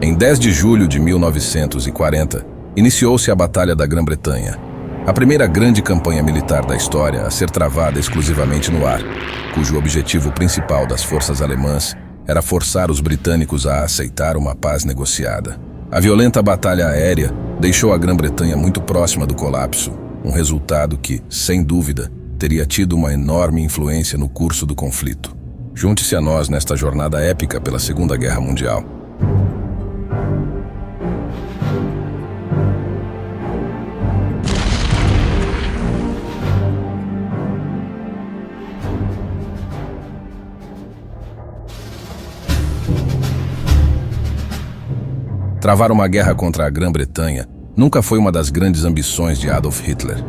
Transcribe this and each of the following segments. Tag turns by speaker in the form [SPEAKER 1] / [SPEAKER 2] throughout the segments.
[SPEAKER 1] Em 10 de julho de 1940, iniciou-se a Batalha da Grã-Bretanha, a primeira grande campanha militar da história a ser travada exclusivamente no ar, cujo objetivo principal das forças alemãs era forçar os britânicos a aceitar uma paz negociada. A violenta batalha aérea deixou a Grã-Bretanha muito próxima do colapso, um resultado que, sem dúvida, teria tido uma enorme influência no curso do conflito. Junte-se a nós nesta jornada épica pela Segunda Guerra Mundial. Travar uma guerra contra a Grã-Bretanha nunca foi uma das grandes ambições de Adolf Hitler.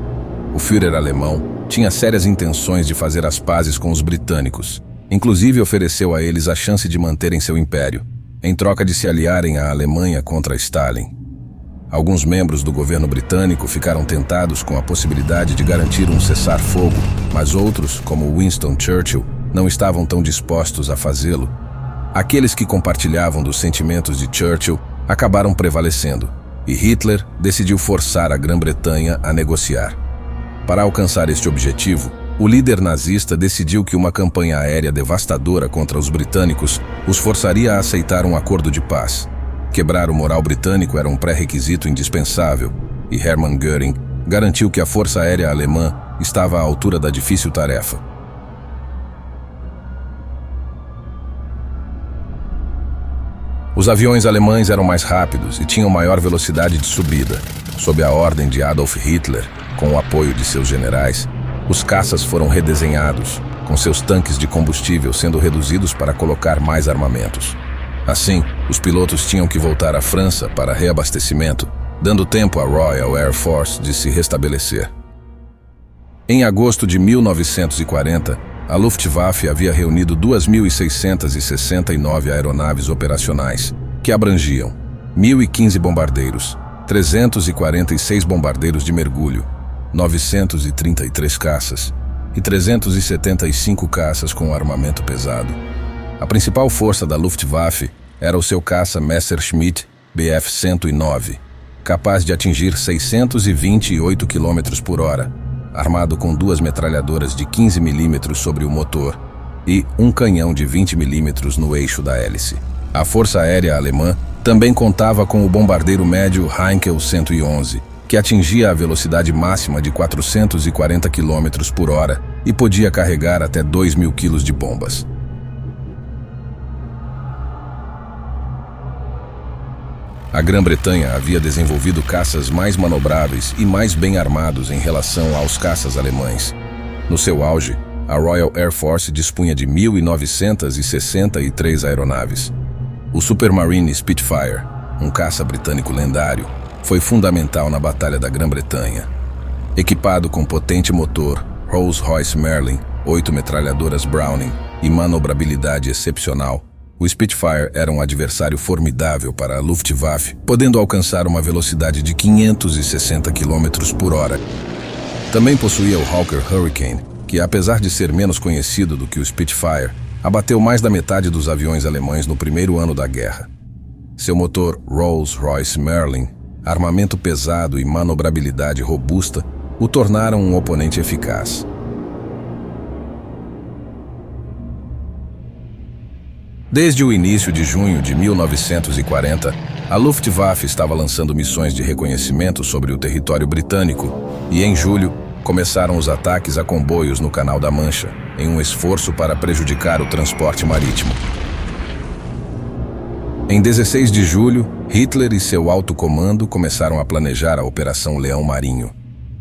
[SPEAKER 1] O Führer alemão tinha sérias intenções de fazer as pazes com os britânicos. Inclusive ofereceu a eles a chance de manterem seu império, em troca de se aliarem à Alemanha contra Stalin. Alguns membros do governo britânico ficaram tentados com a possibilidade de garantir um cessar-fogo, mas outros, como Winston Churchill, não estavam tão dispostos a fazê-lo. Aqueles que compartilhavam dos sentimentos de Churchill acabaram prevalecendo, e Hitler decidiu forçar a Grã-Bretanha a negociar. Para alcançar este objetivo, o líder nazista decidiu que uma campanha aérea devastadora contra os britânicos os forçaria a aceitar um acordo de paz. Quebrar o moral britânico era um pré-requisito indispensável, e Hermann Göring garantiu que a Força Aérea Alemã estava à altura da difícil tarefa. Os aviões alemães eram mais rápidos e tinham maior velocidade de subida. Sob a ordem de Adolf Hitler, com o apoio de seus generais, os caças foram redesenhados, com seus tanques de combustível sendo reduzidos para colocar mais armamentos. Assim, os pilotos tinham que voltar à França para reabastecimento, dando tempo à Royal Air Force de se restabelecer. Em agosto de 1940, a Luftwaffe havia reunido 2.669 aeronaves operacionais, que abrangiam 1.015 bombardeiros, 346 bombardeiros de mergulho, 933 caças e 375 caças com armamento pesado. A principal força da Luftwaffe era o seu caça Messerschmitt Bf-109, capaz de atingir 628 km por hora, armado com 2 metralhadoras de 15 mm sobre o motor e um canhão de 20 mm no eixo da hélice. A Força Aérea Alemã também contava com o bombardeiro médio Heinkel 111, que atingia a velocidade máxima de 440 km por hora e podia carregar até 2.000 kg de bombas. A Grã-Bretanha havia desenvolvido caças mais manobráveis e mais bem armados em relação aos caças alemães. No seu auge, a Royal Air Force dispunha de 1.963 aeronaves. O Supermarine Spitfire, um caça britânico lendário, foi fundamental na Batalha da Grã-Bretanha. Equipado com potente motor, Rolls-Royce Merlin, 8 metralhadoras Browning e manobrabilidade excepcional, o Spitfire era um adversário formidável para a Luftwaffe, podendo alcançar uma velocidade de 560 km por hora. Também possuía o Hawker Hurricane, que apesar de ser menos conhecido do que o Spitfire, abateu mais da metade dos aviões alemães no primeiro ano da guerra. Seu motor Rolls-Royce Merlin, armamento pesado e manobrabilidade robusta o tornaram um oponente eficaz. Desde o início de junho de 1940, a Luftwaffe estava lançando missões de reconhecimento sobre o território britânico e, em julho, começaram os ataques a comboios no Canal da Mancha, em um esforço para prejudicar o transporte marítimo. Em 16 de julho, Hitler e seu alto comando começaram a planejar a Operação Leão Marinho,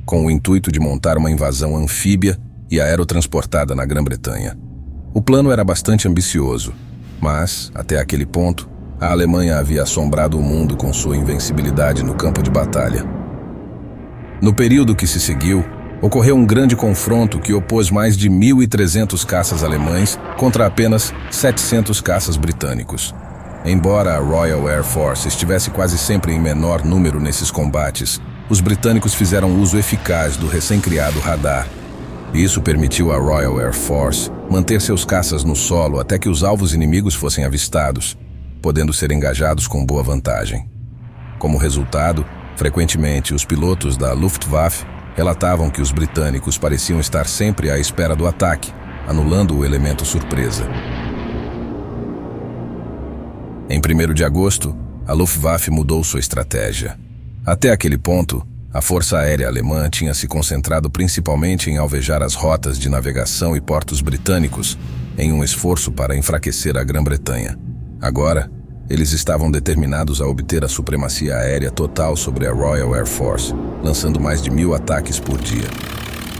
[SPEAKER 1] com o intuito de montar uma invasão anfíbia e aerotransportada na Grã-Bretanha. O plano era bastante ambicioso, mas, até aquele ponto, a Alemanha havia assombrado o mundo com sua invencibilidade no campo de batalha. No período que se seguiu, ocorreu um grande confronto que opôs mais de 1.300 caças alemães contra apenas 700 caças britânicos. Embora a Royal Air Force estivesse quase sempre em menor número nesses combates, os britânicos fizeram uso eficaz do recém-criado radar. Isso permitiu à Royal Air Force manter seus caças no solo até que os alvos inimigos fossem avistados. podendo ser engajados com boa vantagem. Como resultado, frequentemente os pilotos da Luftwaffe relatavam que os britânicos pareciam estar sempre à espera do ataque, anulando o elemento surpresa. Em 1º de agosto, a Luftwaffe mudou sua estratégia. Até aquele ponto, a Força Aérea Alemã tinha se concentrado principalmente em alvejar as rotas de navegação e portos britânicos em um esforço para enfraquecer a Grã-Bretanha. Agora, eles estavam determinados a obter a supremacia aérea total sobre a Royal Air Force, lançando mais de 1000 ataques por dia.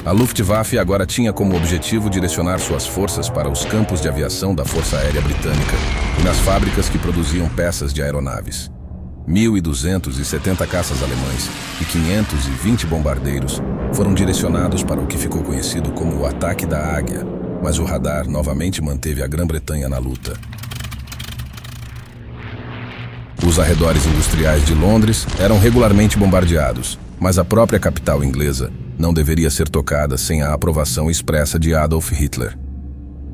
[SPEAKER 1] A Luftwaffe agora tinha como objetivo direcionar suas forças para os campos de aviação da Força Aérea Britânica e nas fábricas que produziam peças de aeronaves. 1.270 caças alemães e 520 bombardeiros foram direcionados para o que ficou conhecido como o Ataque da Águia, mas o radar novamente manteve a Grã-Bretanha na luta. Os arredores industriais de Londres eram regularmente bombardeados, mas a própria capital inglesa não deveria ser tocada sem a aprovação expressa de Adolf Hitler.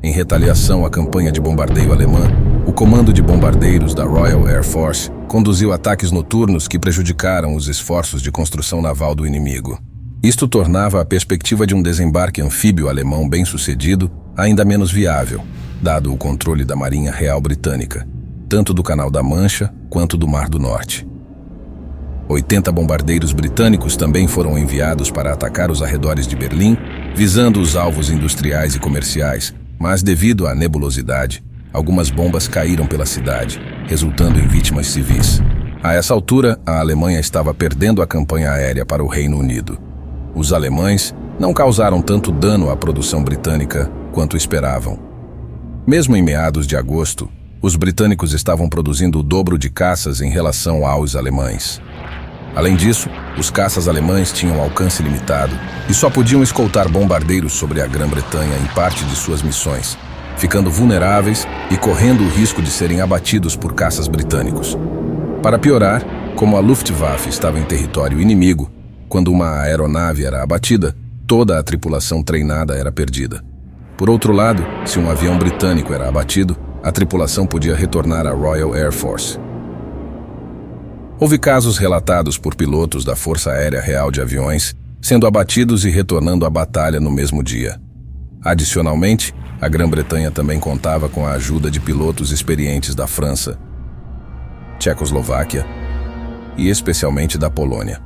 [SPEAKER 1] Em retaliação à campanha de bombardeio alemã, o Comando de Bombardeiros da Royal Air Force conduziu ataques noturnos que prejudicaram os esforços de construção naval do inimigo. Isto tornava a perspectiva de um desembarque anfíbio alemão bem-sucedido ainda menos viável, dado o controle da Marinha Real Britânica, tanto do Canal da Mancha quanto do Mar do Norte. 80 bombardeiros britânicos também foram enviados para atacar os arredores de Berlim, visando os alvos industriais e comerciais, mas devido à nebulosidade, algumas bombas caíram pela cidade, resultando em vítimas civis. A essa altura, a Alemanha estava perdendo a campanha aérea para o Reino Unido. Os alemães não causaram tanto dano à produção britânica quanto esperavam. Mesmo em meados de agosto, os britânicos estavam produzindo o dobro de caças em relação aos alemães. Além disso, os caças alemães tinham alcance limitado e só podiam escoltar bombardeiros sobre a Grã-Bretanha em parte de suas missões, ficando vulneráveis e correndo o risco de serem abatidos por caças britânicos. Para piorar, como a Luftwaffe estava em território inimigo, quando uma aeronave era abatida, toda a tripulação treinada era perdida. Por outro lado, se um avião britânico era abatido, a tripulação podia retornar à Royal Air Force. Houve casos relatados por pilotos da Força Aérea Real de aviões sendo abatidos e retornando à batalha no mesmo dia. Adicionalmente, a Grã-Bretanha também contava com a ajuda de pilotos experientes da França, Tchecoslováquia e especialmente da Polônia.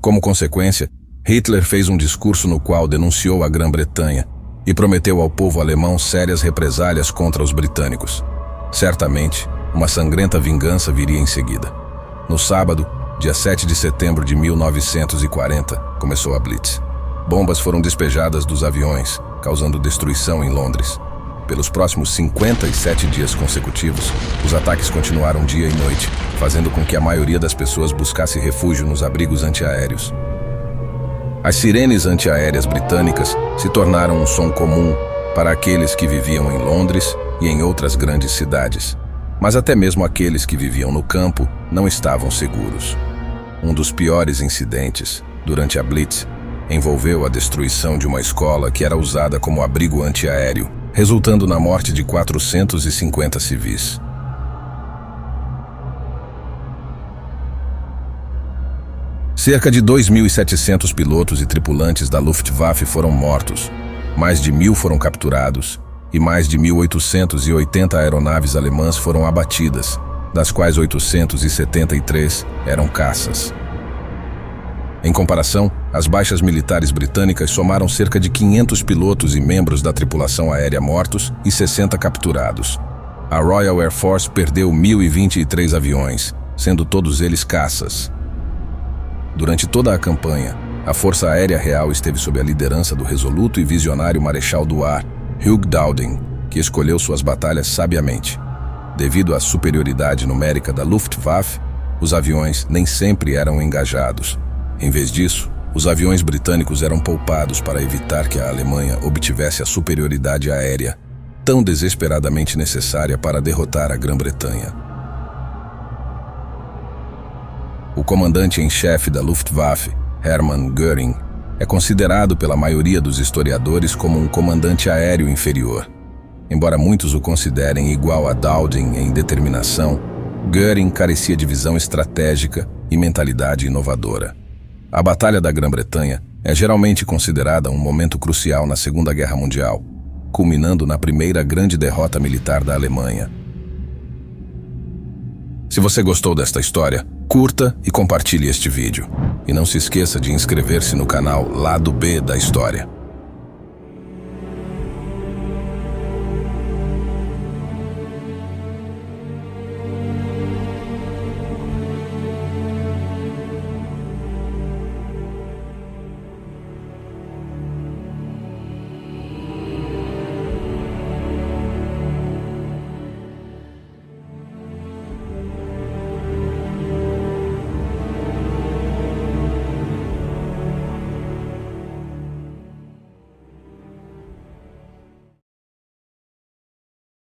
[SPEAKER 1] Como consequência, Hitler fez um discurso no qual denunciou a Grã-Bretanha e prometeu ao povo alemão sérias represálias contra os britânicos. Certamente, uma sangrenta vingança viria em seguida. No sábado, dia 7 de setembro de 1940, começou a Blitz. Bombas foram despejadas dos aviões, causando destruição em Londres. Pelos próximos 57 dias consecutivos, os ataques continuaram dia e noite, fazendo com que a maioria das pessoas buscasse refúgio nos abrigos antiaéreos. As sirenes antiaéreas britânicas se tornaram um som comum para aqueles que viviam em Londres e em outras grandes cidades. Mas até mesmo aqueles que viviam no campo não estavam seguros. Um dos piores incidentes, durante a Blitz, envolveu a destruição de uma escola que era usada como abrigo antiaéreo, resultando na morte de 450 civis. Cerca de 2.700 pilotos e tripulantes da Luftwaffe foram mortos, mais de 1.000 foram capturados e mais de 1.880 aeronaves alemãs foram abatidas, das quais 873 eram caças. Em comparação, as baixas militares britânicas somaram cerca de 500 pilotos e membros da tripulação aérea mortos e 60 capturados. A Royal Air Force perdeu 1.023 aviões, sendo todos eles caças. Durante toda a campanha, a Força Aérea Real esteve sob a liderança do resoluto e visionário Marechal do Ar, Hugh Dowding, que escolheu suas batalhas sabiamente. Devido à superioridade numérica da Luftwaffe, os aviões nem sempre eram engajados. Em vez disso, os aviões britânicos eram poupados para evitar que a Alemanha obtivesse a superioridade aérea, tão desesperadamente necessária para derrotar a Grã-Bretanha. O comandante em chefe da Luftwaffe, Hermann Göring, é considerado pela maioria dos historiadores como um comandante aéreo inferior. Embora muitos o considerem igual a Dowding em determinação, Göring carecia de visão estratégica e mentalidade inovadora. A Batalha da Grã-Bretanha é geralmente considerada um momento crucial na Segunda Guerra Mundial, culminando na primeira grande derrota militar da Alemanha. Se você gostou desta história, curta e compartilhe este vídeo. E não se esqueça de inscrever-se no canal Lado B da História.